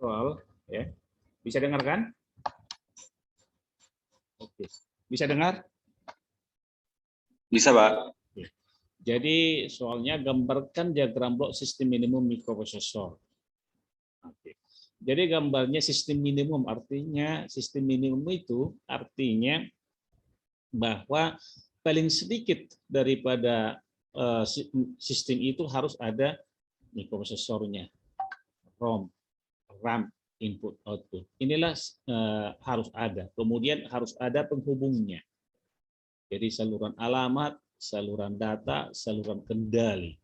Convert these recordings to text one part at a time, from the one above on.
scroll, ya. Bisa dengar kan? Oke. Bisa dengar? Bisa, Pak. Jadi soalnya gambarkan diagram blok sistem minimum mikroprosesor. Oke. Jadi gambarnya sistem minimum, artinya sistem minimum itu artinya bahwa paling sedikit daripada sistem itu harus ada mikroprosesornya, ROM, RAM, input output. Inilah harus ada. Kemudian harus ada penghubungnya. Jadi saluran alamat, saluran data, saluran kendali.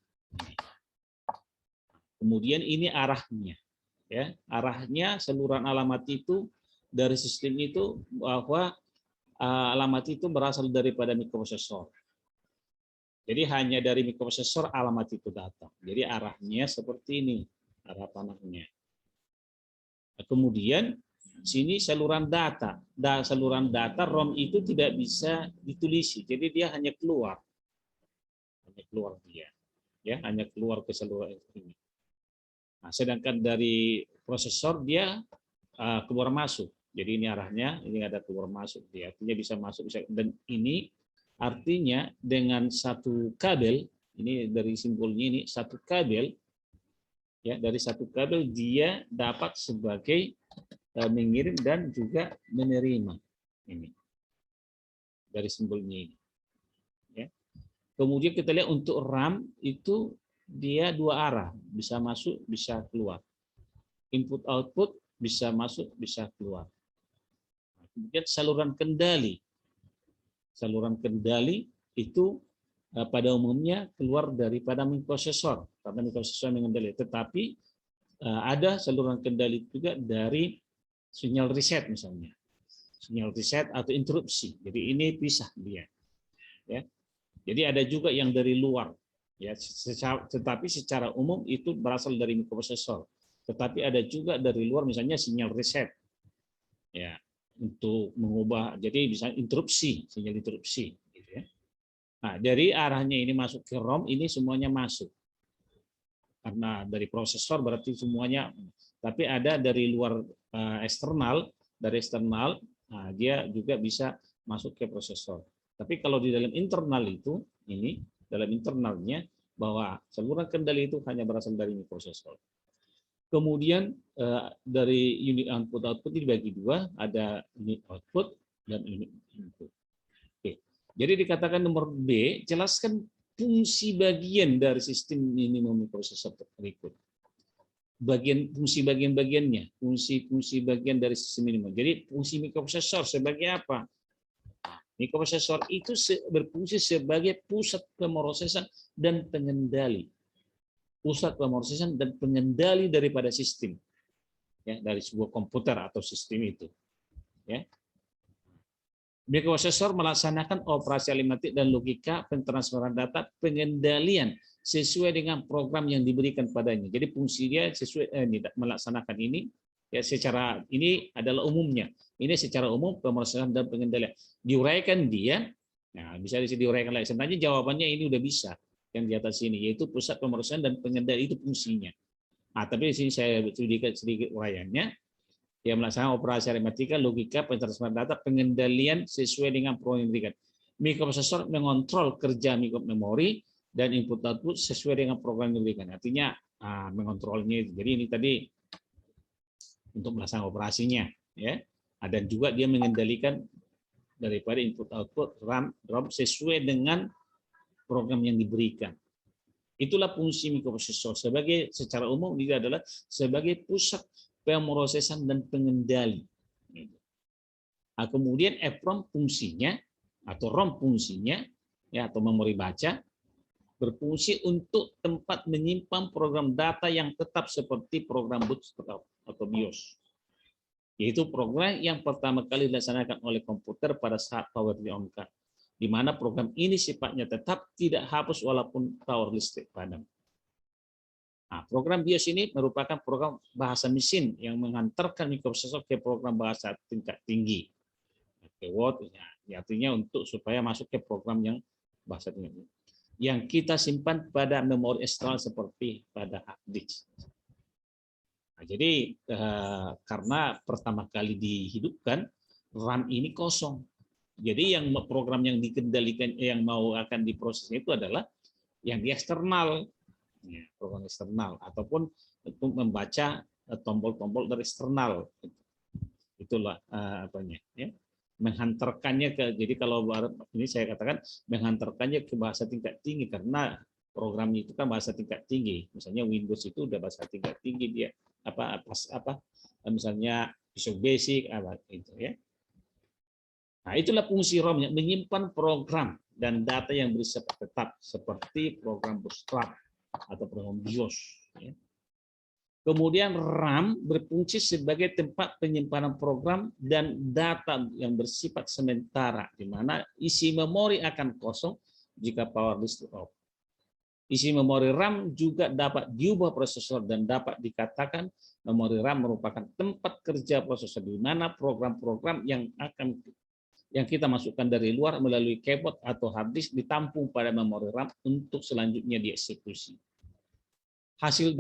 Kemudian ini arahnya, ya, arahnya saluran alamat itu dari sistem itu bahwa alamat itu berasal daripada mikroprosesor. Jadi hanya dari mikroprosesor alamat itu datang. Jadi arahnya seperti ini, arah panahnya. Kemudian sini saluran data. Saluran data ROM itu tidak bisa ditulisi, jadi dia hanya keluar. Hanya keluar dia. Ya, hanya keluar ke saluran ini. Nah, sedangkan dari prosesor dia keluar masuk. Jadi ini arahnya, ini ada keluar masuk dia. Artinya bisa masuk bisa, dan ini artinya dengan satu kabel, ini dari simbolnya ini satu kabel, ya, dari satu kabel dia dapat sebagai mengirim dan juga menerima, ini dari simbolnya ini, ya. Kemudian kita lihat untuk RAM itu dia dua arah, bisa masuk bisa keluar, input output bisa masuk bisa keluar. Kemudian saluran kendali itu pada umumnya keluar daripada mikroprosesor karena mikroprosesor mengendali, tetapi ada saluran kendali juga dari sinyal reset misalnya, sinyal reset atau interupsi. Jadi ini pisah dia, ya. Jadi ada juga yang dari luar, ya. Tetapi secara umum itu berasal dari mikroprosesor. Tetapi ada juga dari luar, misalnya sinyal reset, ya, untuk mengubah. Jadi bisa interupsi, sinyal interupsi, gitu ya. Nah, dari arahnya ini masuk ke ROM, ini semuanya masuk. Karena dari prosesor berarti semuanya, tapi ada dari luar eksternal, dari eksternal, nah, dia juga bisa masuk ke prosesor. Tapi kalau di dalam internal itu, ini dalam internalnya bahwa saluran kendali itu hanya berasal dari mikroprosesor. Kemudian dari unit output dibagi dua, ada unit output dan unit input. Oke. Jadi dikatakan nomor B, jelaskan fungsi bagian dari sistem minimum mikroprosesor berikut. Fungsi bagian-bagiannya, fungsi bagian dari sistem minimum. Jadi fungsi mikroprosesor sebagai apa? Mikroprosesor itu berfungsi sebagai pusat pemrosesan dan pengendali. Pusat pemrosesan dan pengendali daripada sistem, ya, dari sebuah komputer atau sistem itu, ya. Mikroprosesor melaksanakan operasi aritmetik dan logika, pentransferan data, pengendalian sesuai dengan program yang diberikan padanya. Jadi fungsi dia sesuai melaksanakan ini, ya, secara ini adalah umumnya. Ini secara umum pemrosesan dan pengendalian. Diuraikan dia, nah bisa diuraikan lagi. Sebenarnya jawabannya ini udah bisa yang di atas ini, yaitu pusat pemrosesan dan pengendali itu fungsinya. Nah, tapi di sini saya sedikit uraiannya. Dia melaksanakan operasi aritmatika, logika, pentransferan data, pengendalian sesuai dengan program yang diberikan. Mikroprosesor mengontrol kerja mikromemori dan input output sesuai dengan program yang diberikan. Artinya mengontrolnya. Jadi ini tadi untuk melaksanakan operasinya, ya. Dan juga dia mengendalikan daripada input output RAM sesuai dengan program yang diberikan. Itulah fungsi mikroprosesor. Secara umum dia adalah sebagai pusat pemrosesan dan pengendali. Nah, kemudian EPROM fungsinya atau ROM fungsinya, ya, atau memori baca, berfungsi untuk tempat menyimpan program data yang tetap seperti program boot atau BIOS. Yaitu program yang pertama kali dilaksanakan oleh komputer pada saat power di-on-kan, di mana program ini sifatnya tetap, tidak hapus walaupun power listrik padam. Nah, program BIOS ini merupakan program bahasa mesin yang mengantarkan mikroprosesor ke program bahasa tingkat tinggi. Ya, artinya untuk supaya masuk ke program yang bahasa tinggi. Yang kita simpan pada memori eksternal seperti pada hard disk. Nah, jadi karena pertama kali dihidupkan, RAM ini kosong. Jadi yang program yang dikendalikan, yang mau akan diproses itu adalah yang di eksternal, ya, program eksternal, ataupun untuk membaca tombol-tombol dari eksternal. Itulah apanya, ya. Menghantarkannya ke, jadi kalau ini saya katakan menghantarkannya ke bahasa tingkat tinggi, karena program itu kan bahasa tingkat tinggi. Misalnya Windows itu udah bahasa tingkat tinggi, dia apa misalnya Visual Basic apa itu, ya. Nah, itulah fungsi ROM, menyimpan program dan data yang bersifat tetap seperti program Bootstrap atau program BIOS, ya. Kemudian RAM berfungsi sebagai tempat penyimpanan program dan data yang bersifat sementara, di mana isi memori akan kosong jika power listrik off. Isi memori RAM juga dapat diubah prosesor dan dapat dikatakan memori RAM merupakan tempat kerja prosesor, di mana program-program yang kita masukkan dari luar melalui keyboard atau hard disk ditampung pada memori RAM untuk selanjutnya dieksekusi. Hasil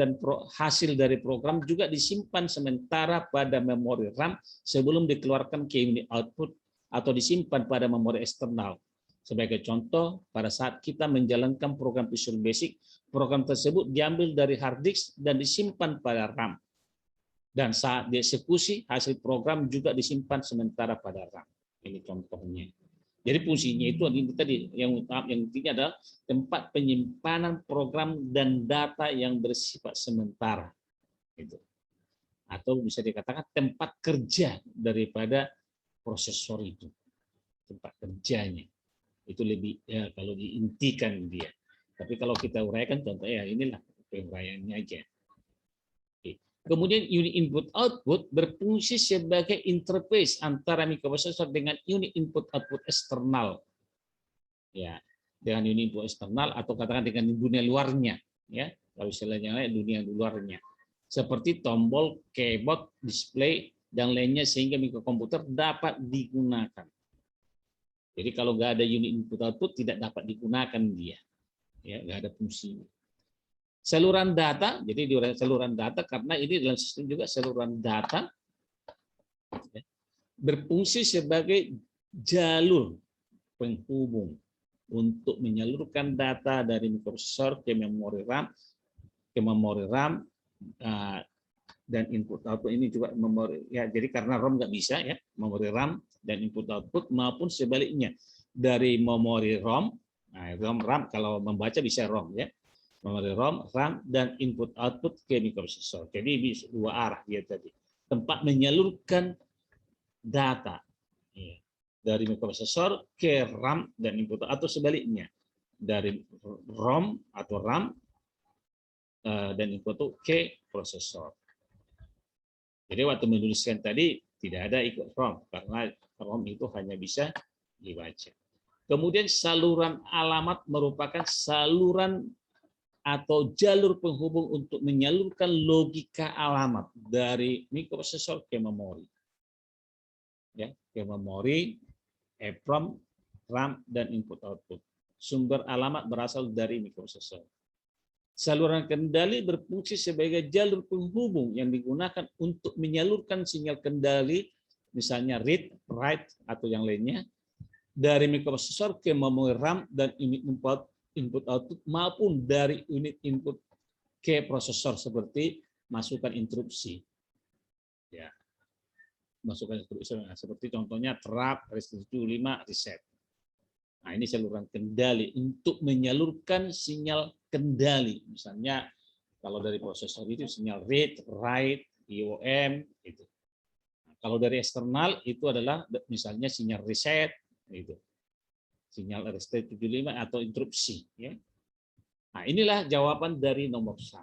dari program juga disimpan sementara pada memori RAM sebelum dikeluarkan ke unit output atau disimpan pada memori eksternal. Sebagai contoh, pada saat kita menjalankan program Visual Basic, program tersebut diambil dari hard disk dan disimpan pada RAM. Dan saat dieksekusi, hasil program juga disimpan sementara pada RAM. Ini contohnya. Jadi fungsinya itu tadi yang intinya adalah tempat penyimpanan program dan data yang bersifat sementara, gitu. Atau bisa dikatakan tempat kerja daripada prosesor itu, tempat kerjanya itu lebih, ya, kalau diintikan dia. Tapi kalau kita uraikan contohnya, ya inilah penguraiannya aja. Kemudian unit input output berfungsi sebagai interface antara mikroprosesor dengan unit input output eksternal. Ya, dengan unit input eksternal atau katakan dengan dunia luarnya, ya. Kalau istilahnya dunia luarnya. Seperti tombol, keyboard, display dan lainnya, sehingga mikrokomputer dapat digunakan. Jadi kalau nggak ada unit input output tidak dapat digunakan dia. Ya, nggak ada fungsinya. Saluran data, jadi di saluran data karena ini dalam sistem juga saluran data, ya, berfungsi sebagai jalur penghubung untuk menyalurkan data dari mikroprosesor ke memori RAM, dan input output ini juga memori, ya. Jadi karena ROM nggak bisa, ya, memori RAM dan input output, maupun sebaliknya dari memori ROM, nah RAM kalau membaca bisa ROM, ya. Memori ROM, RAM, dan input output ke mikroprosesor. Jadi bisa dua arah dia tadi. Tempat menyalurkan data, ya, dari mikroprosesor ke RAM dan input, atau sebaliknya dari ROM atau RAM dan input ke prosesor. Jadi waktu menuliskan tadi tidak ada ikut ROM karena ROM itu hanya bisa dibaca. Kemudian saluran alamat merupakan saluran atau jalur penghubung untuk menyalurkan logika alamat dari mikroprosesor ke memori, ya, ke memori, EEPROM, RAM, dan input output. Sumber alamat berasal dari mikroprosesor. Saluran kendali berfungsi sebagai jalur penghubung yang digunakan untuk menyalurkan sinyal kendali, misalnya read, write, atau yang lainnya, dari mikroprosesor ke memori RAM dan unit input output, maupun dari unit input ke prosesor, seperti masukkan interupsi, ya, masukkan interupsi, seperti contohnya trap, REST775, reset. Nah, ini saluran kendali untuk menyalurkan sinyal kendali, misalnya kalau dari prosesor itu sinyal read, write, IOM, itu. Nah, kalau dari eksternal itu adalah misalnya sinyal reset, itu. Sinyal RST75 atau interupsi, ya. Nah, inilah jawaban dari nomor 1.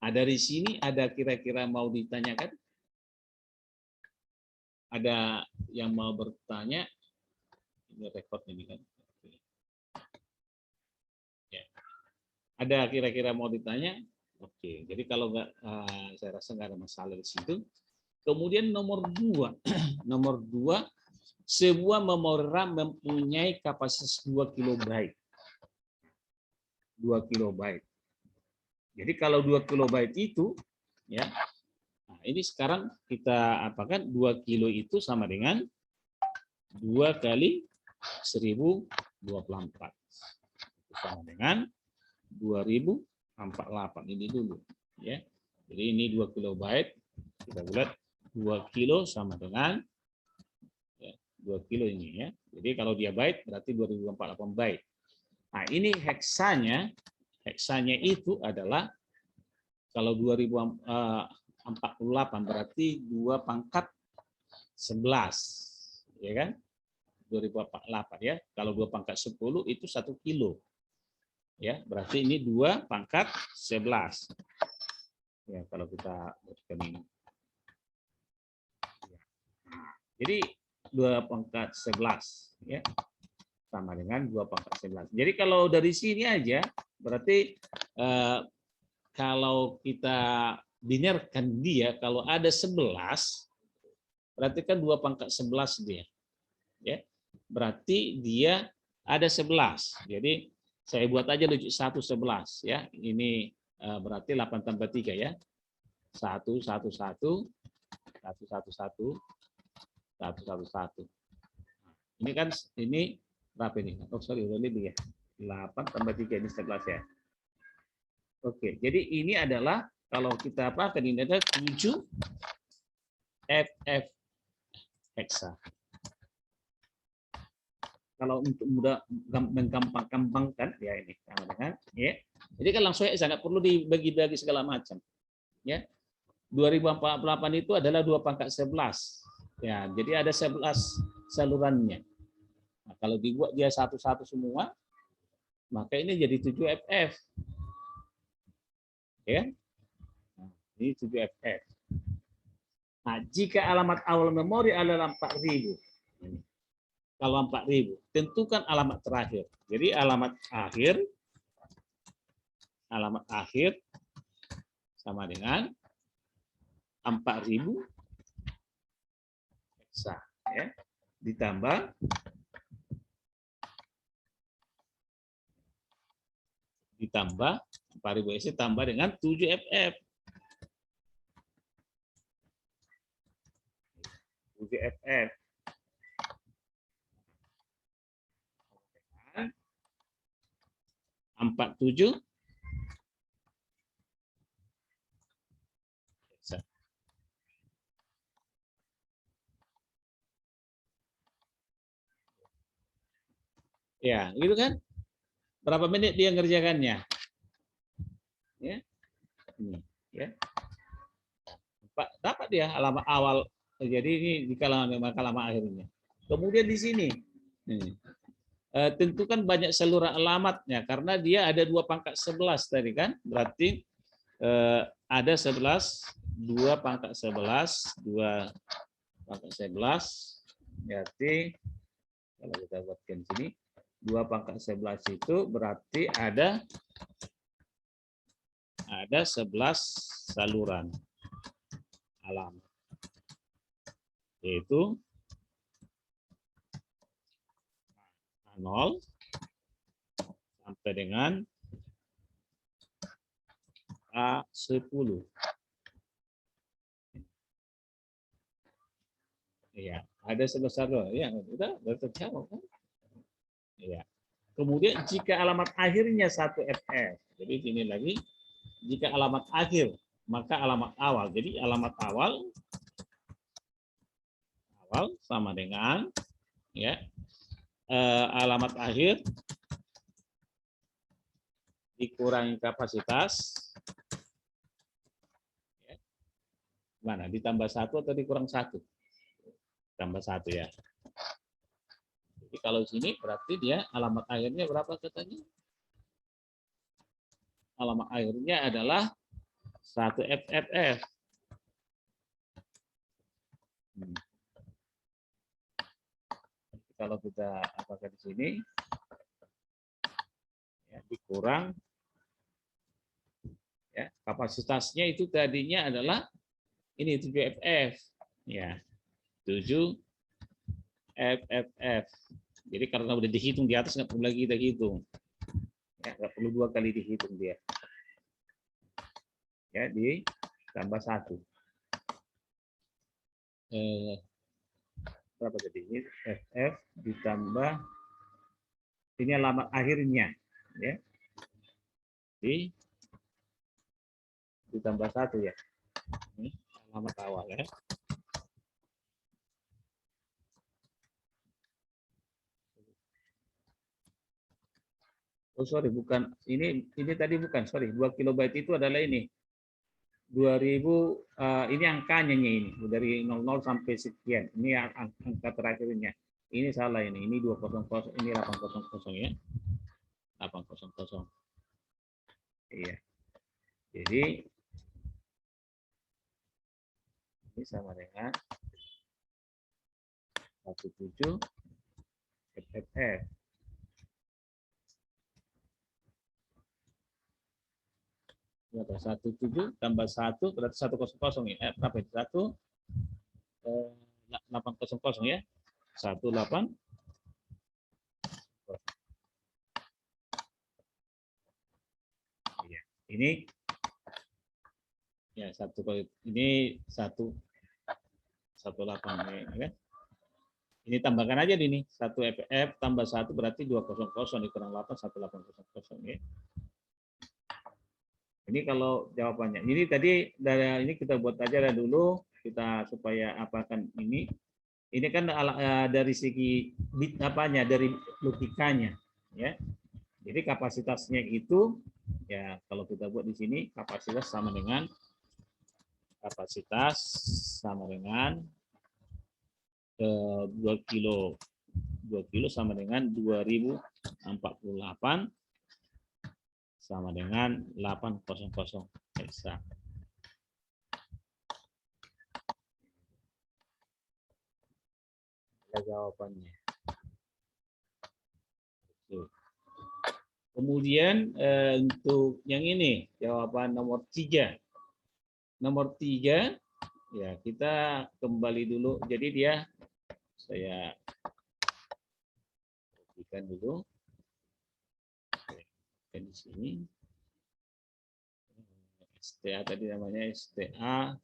Nah, dari sini ada kira-kira mau ditanyakan? Ada yang mau bertanya? Ini rekod ini kan. Ya. Ada kira-kira mau ditanya? Oke, jadi kalau nggak, saya rasa nggak ada masalah di situ. Kemudian nomor 2, nomor 2. Sebuah memori RAM mempunyai kapasitas 2 KB. 2 KB. Jadi kalau 2 kilobyte itu, ya, nah ini sekarang kita apakan 2 kilo itu sama dengan 2 kali 1024. Sama dengan 2048 ini dulu, ya. Jadi ini 2 kilobyte, kita buat 2 kilo sama dengan 2 kilo ini, ya. Jadi kalau dia byte berarti 2048 byte. Nah, ini heksanya itu adalah kalau 2048 berarti 2 pangkat 11, ya kan? 2048 ya. Kalau 2 pangkat 10 itu 1 kilo. Ya, berarti ini 2 pangkat 11. Ya, kalau kita buatkan ini. Jadi 2 pangkat 11 ya. Sama dengan 2 pangkat 11. Jadi kalau dari sini aja berarti kalau kita binarkan dia, kalau ada 11 berarti kan 2 pangkat 11 dia. Ya. Berarti dia ada 11. Jadi saya buat aja lucu 1 11 ya. Ini berarti 8 tambah 3 ya. 1 1 1 1 1 1 1 1 1 1. Ini kan ini berapa ini? Oh sorry, udah lebih ya. 8 tambah 3 ini 11 ya. Oke, jadi ini adalah kalau kita apa? Ini ada 7 FF hexa. Kalau untuk mudah menggampang-gampangkan ya ini sama dengan ya. Jadi kan langsung hexa, nggak perlu dibagi-bagi segala macam. Ya. 2048 itu adalah 2 pangkat 11. Ya, jadi ada 11 salurannya. Nah, kalau dibuat dia satu-satu semua, maka ini jadi 7FF. Ya. Nah, ini 7FF. Nah, jika alamat awal memori adalah 4000. Kalau 4000, tentukan alamat terakhir. Jadi alamat akhir sama dengan 4000 hexa ya. Ditambah 4000 hexa tambah dengan 7FF. 7FF. 47 hexa. Ya, gitu kan? Berapa menit dia ngerjakannya? Ya. Ini, ya. Dapat dia alamat awal. Jadi ini di alamat akhirnya. Kemudian di sini. Tentukan banyak saluran alamatnya karena dia ada 2 pangkat 11 tadi kan. Berarti ada 11, 2 pangkat 11, 2 pangkat 11. Berarti kalau kita buatkan sini 2 pangkat 11 itu berarti ada 11 saluran alamat. Yaitu 0 sampai dengan A10. Iya, ada 11 saluran. Ya, udah terjawab kan? Iya. Kemudian jika alamat akhirnya 1FF. Jadi ini lagi jika alamat akhir maka alamat awal. Jadi alamat awal sama dengan ya alamat akhir dikurangi kapasitas ya. Mana ditambah 1 atau dikurang 1? Tambah 1 ya. Jadi kalau sini berarti dia alamat akhirnya berapa katanya? Alamat akhirnya adalah 1FFF. Kalau kita apakah di sini ya, dikurang ya, kapasitasnya itu tadinya adalah ini 7FF ya, 7FFF. Jadi karena udah dihitung di atas nggak perlu lagi kita hitung ya, nggak perlu 2 kali dihitung dia. ya, ditambah 1. Berapa tadi? Ini FF ditambah ini alamat akhirnya, ya. Ditambah 1 ya. Ini alamat awal ya. Oh sorry, bukan ini tadi bukan, sorry, 2 kilobyte itu adalah ini 2000, ini angkanya ini dari 00 sampai sekian, ini angka terakhirnya, ini salah, ini 200, ini 800 ya, 800, iya, jadi ini sama dengan 17 FFF. 17 tambah 1 berarti 100 ya. Berapa itu? 800 ya. 18. Iya. Ini ya 1 kali ini 1 18 ya. Ini tambahkan aja ini 1 FF tambah 1 berarti 200 dikurang 8 1800 ya. Ini kalau jawabannya. Ini tadi dari ini kita buat aja dulu kita supaya apakan ini. Ini kan dari segi bit apanya, dari logikanya, ya. Jadi kapasitasnya itu ya kalau kita buat di sini kapasitas sama dengan 2 kilo. 2 kilo sama dengan 2048 sama dengan 800 eksak. Ada jawabannya. Kemudian untuk yang ini jawaban nomor 3. Nomor 3 ya kita kembali dulu. Jadi dia saya berikan dulu. Di sini STA tadi namanya STA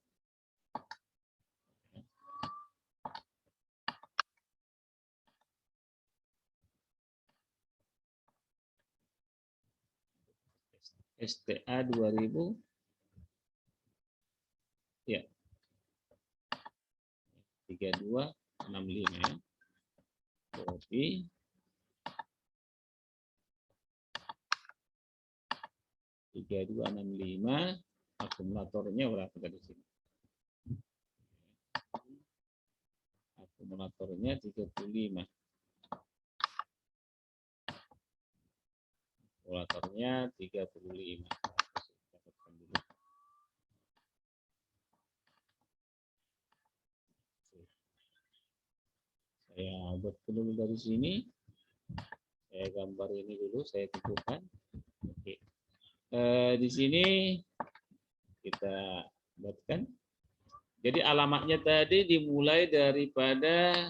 STA 2000 ya 3265 ya. Berarti 3265 akumulatornya berapa tadi sini? Akumulatornya 35. Akumulatornya 35. Saya buat dulu dari sini. Saya gambar ini dulu, saya tentukan. Oke. Di sini kita buatkan. Jadi alamatnya tadi dimulai daripada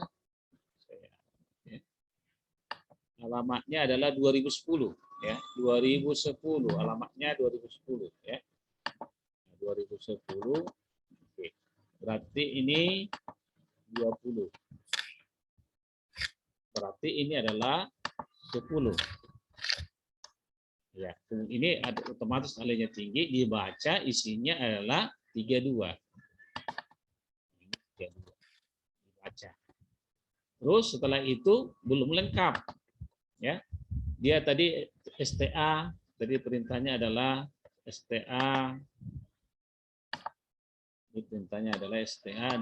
alamatnya adalah 2010 ya, 2010 alamatnya 2010 ya. 2010. Oke. Berarti ini 20. Berarti ini adalah 10. Ya, ini ada otomatis nilainya tinggi, dibaca isinya adalah 32. Dibaca. Terus setelah itu belum lengkap. Ya. Dia tadi STA, tadi perintahnya adalah STA. Ini perintahnya adalah STA.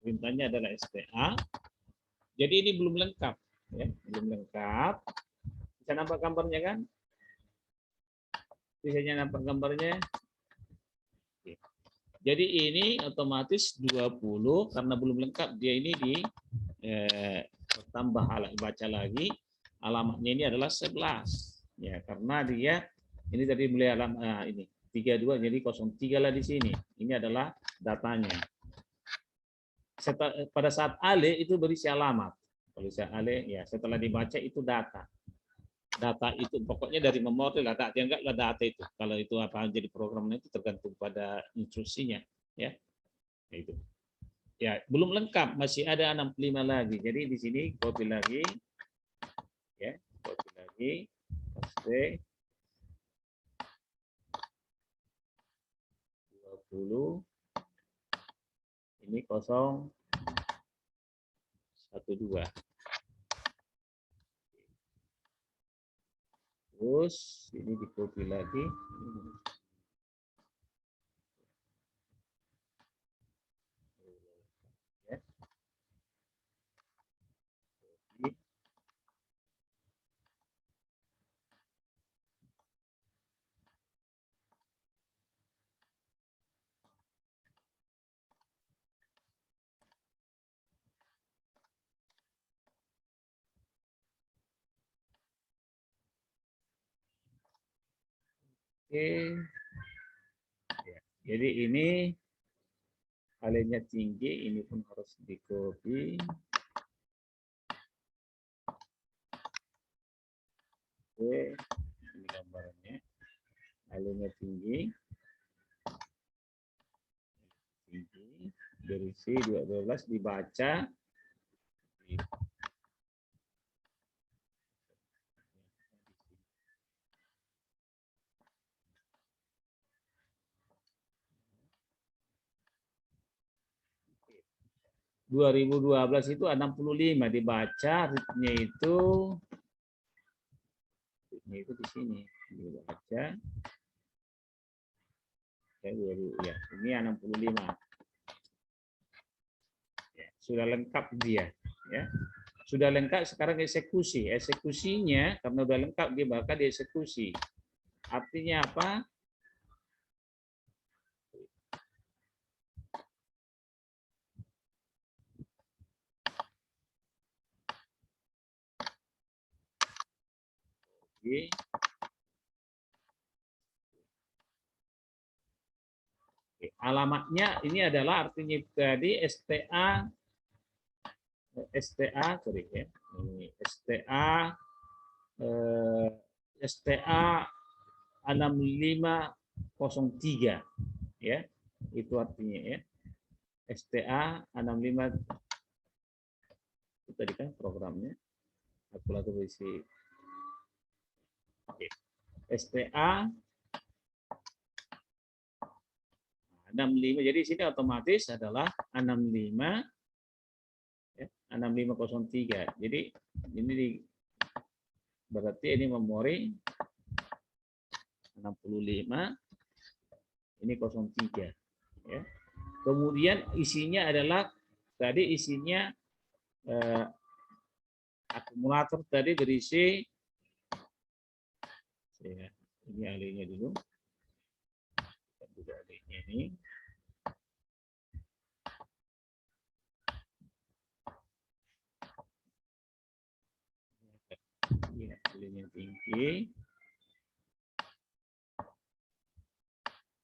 Perintahnya adalah STA. Jadi ini belum lengkap, ya, belum lengkap. Bisa nampak gambarnya kan? Bisa nampak gambarnya. Oke. Jadi ini otomatis 20 karena belum lengkap dia ini di tambah baca lagi alamatnya ini adalah 11. Ya, karena dia ini tadi mulai alamat ini 32 jadi 03 lah di sini. Ini adalah datanya. Pada saat Ale itu berisi alamat. tulisan ale ya, setelah dibaca itu data. Data itu pokoknya dari memori lah, tak dianggaplah data itu. Kalau itu apa jadi programnya itu tergantung pada instruksinya, ya. Itu. Ya, belum lengkap, masih ada 65 lagi. Jadi di sini copy lagi, ya, copy lagi, paste 20, ini 012. Terus ini di copy lagi. Ya. Oke. Ya. Jadi ini alenya tinggi, ini pun harus di copy. Oke, ini gambarnya. Alenya tinggi, berisi 12 dibaca. 2012 itu 65 dibaca, readnya itu di sini dibaca. Ya, ini 65. Ya, sudah lengkap dia, ya. Sudah lengkap, sekarang eksekusi. Eksekusinya karena sudah lengkap dia bakal dieksekusi. Artinya apa? Oke. Alamatnya ini adalah artinya tadi STA sorry ya. Ini STA STA 6503 ya. Itu artinya ya. STA 65 itu tadi kan programnya. Kalkulator berisi. Oke. STA 65. Jadi sini otomatis adalah 65 ya, 6503. Jadi ini berarti ini memori 65, ini 03 ya. Kemudian isinya adalah tadi isinya akumulator tadi berisi ya, ini alihnya dulu. Kita buka alihnya ini. Ya, alihnya tinggi.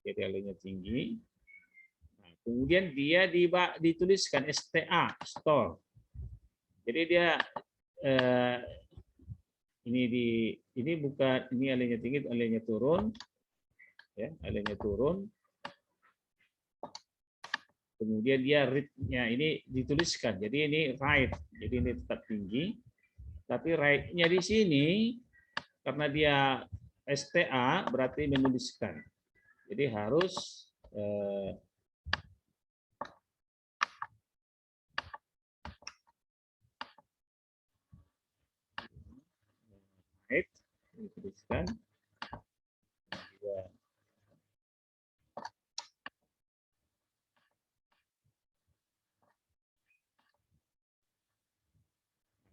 Jadi alihnya tinggi. Nah, kemudian dia dituliskan STA store. Jadi dia ini bukan ini alihnya tinggi, alihnya turun. Ya, alihnya turun. Kemudian dia read-nya ini dituliskan. Jadi ini right. Jadi ini tetap tinggi. Tapi right-nya di sini karena dia STA berarti menuliskan. Jadi harus right dituliskan.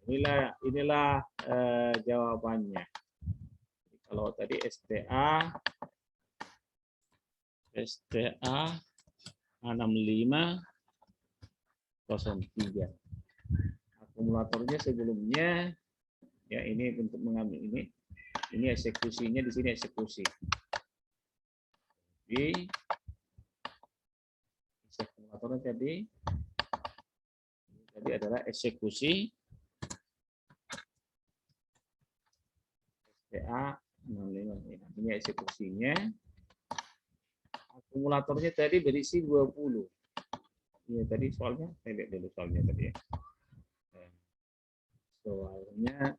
Inilah jawabannya. Kalau tadi STA 6503. Akumulatornya sebelumnya ya ini untuk mengambil ini eksekusinya di sini eksekusi. Di akumulatornya tadi adalah eksekusi STA 65. Ini eksekusinya. Akumulatornya tadi berisi 20. Ini tadi soalnya, saya lihat dulu soalnya tadi ya. Soalnya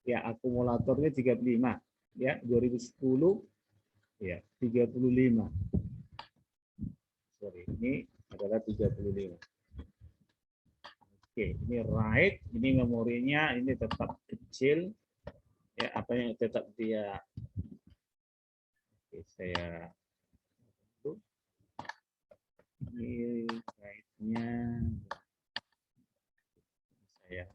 ya akumulatornya 35 ya, 2010 ya 35. Sorry, ini adalah 35. Oke, ini write, ini memorinya ini tetap kecil ya, apa yang tetap dia. Oke, saya ini write-nya saya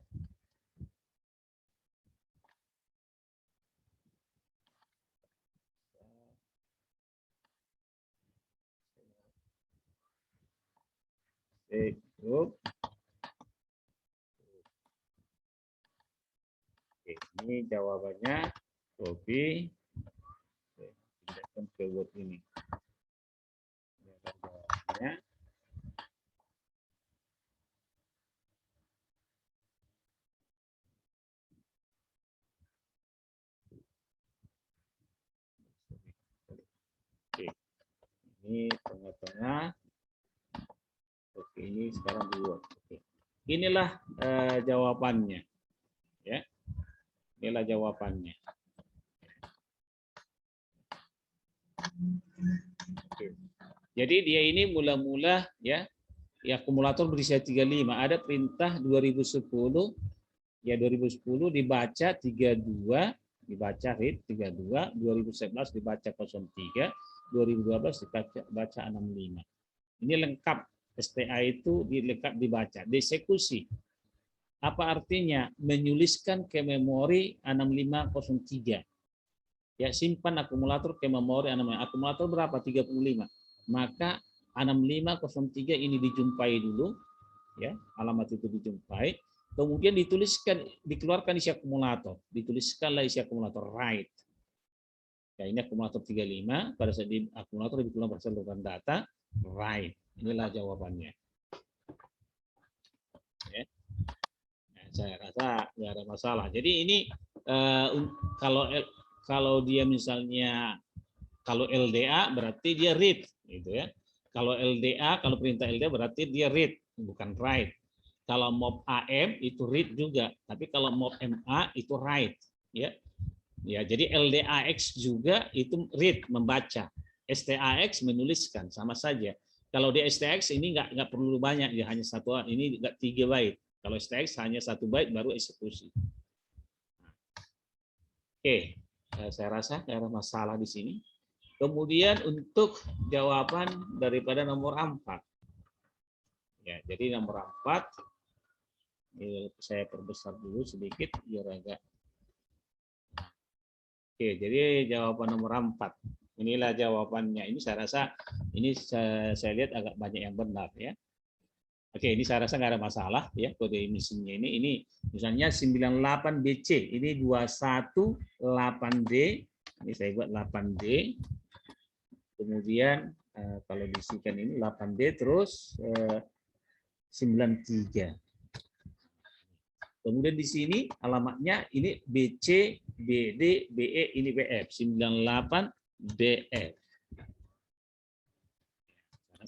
group. Oke, ini jawabannya copy pindahkan ke Word ini. Jawabannya oke, ini tengah-tengah. Oke, ini sekarang di Word. Oke. Inilah jawabannya. Ya. Inilah jawabannya. Oke. Jadi dia ini mula-mula ya akumulator berusia 35. Ada perintah 2010 ya, 2010 dibaca 32, dibaca read 32, 2011 dibaca 03, 2012 dibaca 65. Ini lengkap. STA itu lengkap dibaca. Dieksekusi. Apa artinya? Menyuliskan ke memori 6503. Ya, simpan akumulator ke memori 65. Akumulator berapa? 35. Maka 6503 ini dijumpai dulu, ya, alamat itu dijumpai. Kemudian dituliskan, dikeluarkan isi akumulator. Dituliskanlah isi akumulator write. Ya, ini akumulator 35. Pada saat di akumulator dikeluarkan berdasarkan data write. Inilah jawabannya. Ya. Nah, saya rasa nggak ada masalah. Jadi ini kalau dia misalnya kalau LDA berarti dia read, gitu ya. Kalau LDA, kalau perintah LDA berarti dia read, bukan write. Kalau mob AM itu read juga, tapi kalau mob MA itu write, ya. Ya, jadi LDAX juga itu read, membaca. STAX menuliskan, sama saja. Kalau di STX ini nggak perlu banyak, ya hanya satu, ini nggak 3 byte. Kalau STX hanya 1 byte baru eksekusi. Oke, saya rasa nggak ada masalah di sini. Kemudian untuk jawaban daripada nomor 4. Ya, jadi nomor 4 ini saya perbesar dulu sedikit biar agak. Oke, jadi jawaban nomor 4. Inilah jawabannya. Ini saya rasa ini saya lihat agak banyak yang benar ya. Oke, ini saya rasa nggak ada masalah ya kode emisinya ini. Ini misalnya 98 BC, ini 218D. Ini saya buat 8D. Kemudian kalau diisikan ini 8D terus 93. Kemudian di sini alamatnya ini BC, BD, BE, ini BF 98 BF.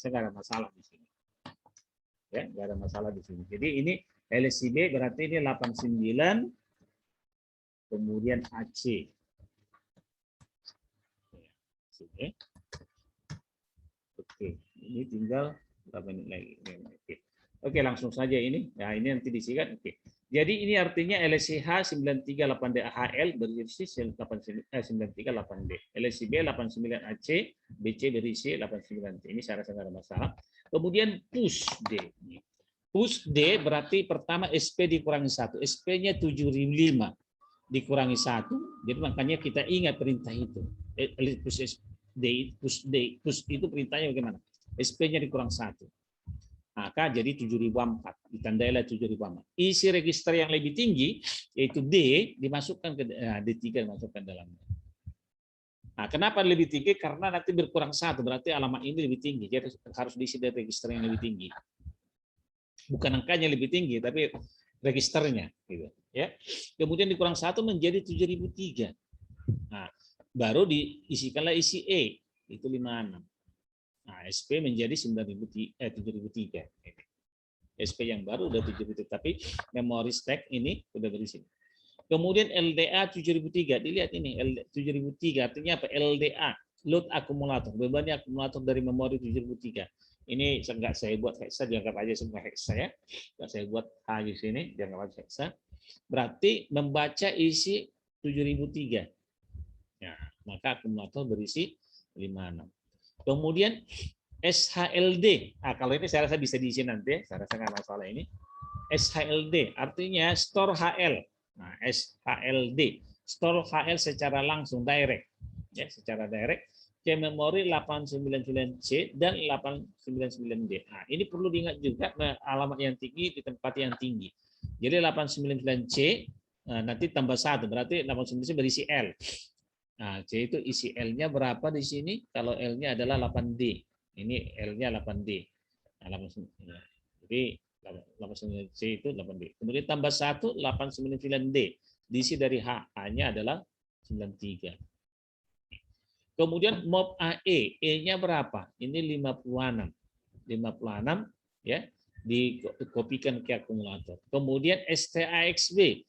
Saya nggak ada masalah di sini. Ya, nggak ada masalah di sini. Jadi ini LSIB berarti ini 89, kemudian AC. Oke, ini tinggal berapa menit lagi. Oke, langsung saja ini. Nah, ini nanti disikat. Oke. Jadi ini artinya LSIH 938DHL berisi 938D. LSIB 89AC, BC berisi 89D. Ini saya rasa nggak ada masalah. Kemudian push D. Push D berarti pertama SP dikurangi 1. SP-nya 7005 dikurangi 1. Jadi makanya kita ingat perintah itu. Push D, push itu perintahnya bagaimana? SP-nya dikurang 1. Maka jadi 7004, ditandailah 7004. Isi register yang lebih tinggi yaitu D dimasukkan ke D3 dimasukkan dalamnya. Nah, kenapa lebih tinggi? Karena nanti berkurang 1, berarti alamat ini lebih tinggi. Jadi harus diisi dari register yang lebih tinggi. Bukan angkanya lebih tinggi, tapi registernya gitu, ya. Kemudian dikurang 1 menjadi 7003. Nah, baru diisikanlah isi E, itu 56. Nah, SP menjadi 7.003. SP yang baru udah 7.003, tapi memori stack ini udah berisi. Kemudian LDA 7.003, dilihat ini 7.003 artinya apa? LDA, load akumulator, bebannya akumulator dari memori 7.003. Ini nggak saya buat hexa, dianggap aja semua hexa ya. Nggak saya buat H di sini, dianggap aja hexa. Berarti membaca isi 7.003. Ya, maka akumulator berisi 56. Kemudian SHLD. Nah, kalau ini saya rasa bisa diisi nanti, saya rasa nggak masalah ini. SHLD artinya store HL. Nah, SHLD, store HL secara langsung direct. Ya, secara direct ke memori 899C dan 899D. Nah, ini perlu diingat juga alamat yang tinggi di tempat yang tinggi. Jadi 899C nanti tambah 1, berarti 899C berisi L. Nah, C itu isi L-nya berapa di sini? Kalau L-nya adalah 8D. Ini L-nya 8D. Nah, jadi 89C itu 8D. Kemudian tambah 1, 899D. Diisi dari H. H-nya adalah 93. Kemudian MOB AE, E-nya berapa? Ini 56. 56 ya, dikopikan ke akumulator. Kemudian STAXB,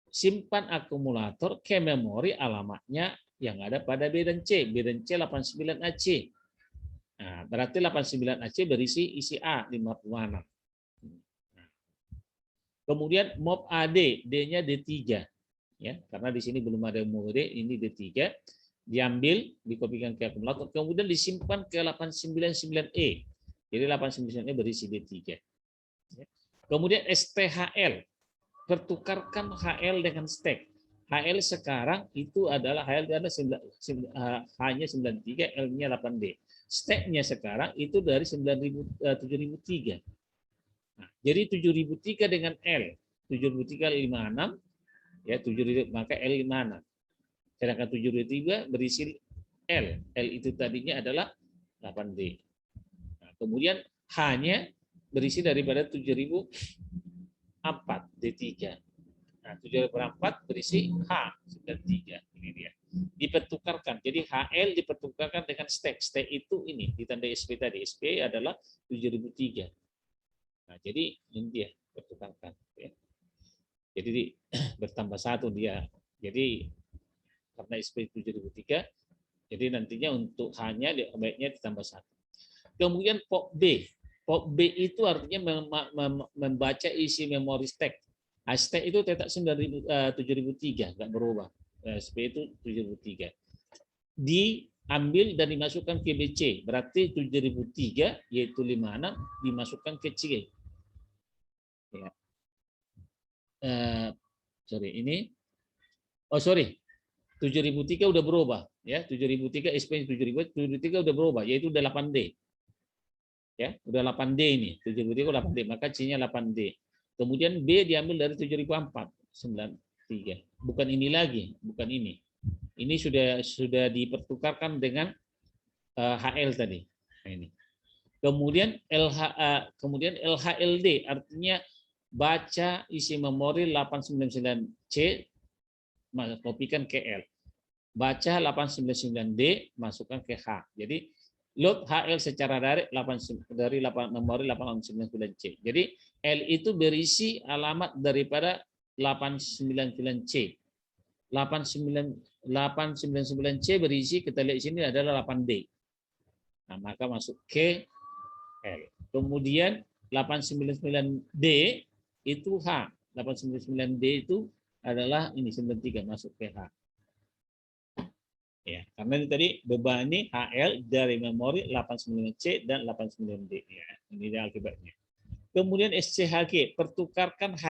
simpan akumulator ke memori alamatnya yang ada pada B dan C. B dan C 89AC. Nah, berarti 89AC berisi isi A 56. Kemudian MOB AD, D-nya D3. Ya, karena di sini belum ada MOB D, ini D3. Diambil, dikopikan ke akumulator, kemudian disimpan ke 899E. Jadi 899E berisi D3. Kemudian STHL, pertukarkan HL dengan stack. HL sekarang itu adalah HL H-nya 93, L-nya 8D. Stack-nya sekarang itu dari 7.003. Nah, jadi 7.003 dengan L, 7.003 56, ya 7.000 maka L 56. Sedangkan 7.003 berisi L. L itu tadinya adalah 8D. Nah, kemudian H-nya berisi daripada 7.004 D3. Nah, 7.004 berisi H 93. Ini dia. Dipertukarkan. Jadi HL dipertukarkan dengan stack. Stack itu ini ditandai SP tadi. SP adalah 7.003. Nah, jadi ini dia pertukarkan. Ya. Jadi bertambah 1 dia. Jadi karena SP 7.003, jadi nantinya untuk H-nya baiknya ditambah 1. Kemudian POP B. POP B itu artinya membaca isi memori stack. Stack itu tetap 7.003, nggak berubah. SP itu 7.003. Diambil dan dimasukkan ke BC. Berarti 7.003 yaitu 56 dimasukkan ke C. Ya. Sorry, ini. Oh, sorry. 7.003 udah berubah ya, 7.003 SP 7.003 udah berubah yaitu udah 8D. Ya, udah 8D ini. 7.003 8D, maka C-nya 8D. Kemudian B diambil dari 7.004 93. Bukan ini lagi, bukan ini. Ini sudah dipertukarkan dengan HL tadi. Nah, ini. Kemudian LHLD artinya baca isi memori 899C kopikan ke L. Baca 899D, masukkan ke H. Jadi load HL secara direct dari memori 899C. Jadi L itu berisi alamat daripada 899C. 899C berisi, kita lihat di sini adalah 8D. Nah, maka masuk ke L. Kemudian 899D itu H. 899D itu adalah ini 93 masuk ke H. Ya, karena ini tadi beban ini HL dari memori 89C dan 89D. Ya, ini dia akibatnya. Kemudian SCHG, pertukarkan